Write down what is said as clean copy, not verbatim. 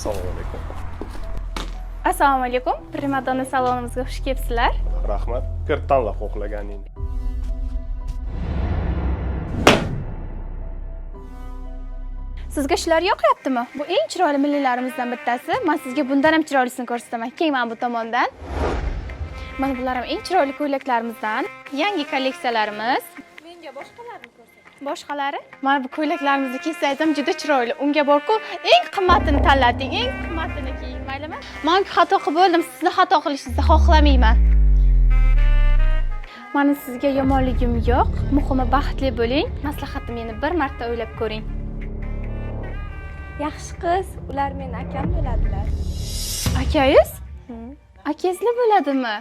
Assalomu alaykum. Assalomu alaykum. Primadonna salonimizga xush kelibsizlar. Rahmat. Kir tanlab xohlaganingiz. Sizga shular yoqyaptimi? Bu eng chiroyli millilarimizdan bittasi. Men sizga bundan ham chiroylisini ko'rsataman. Keling mana bu tomondan. Mana bular ham eng chiroyli ko'ylaklarimizdan. Yangi kolleksiyalarimiz. Menga boshqalarni ko'rsating. Boshqalari? Mana bu ko'ylaklarimizni kiysangiz ham juda chiroyli. Unga borku eng qimmatini tanlating, eng qimmatini kiying, maylimi? Men xato qilib bo'ldim, sizni xato qilishingizni xohlamayman. Meni sizga yomonligim yo'q. Muhimi baxtli bo'ling. Maslahatim meni bir marta o'ylab ko'ring. Yaxshi qiz, ular meni akam bo'ladilar. Akangiz? Akangizlar bo'ladimi?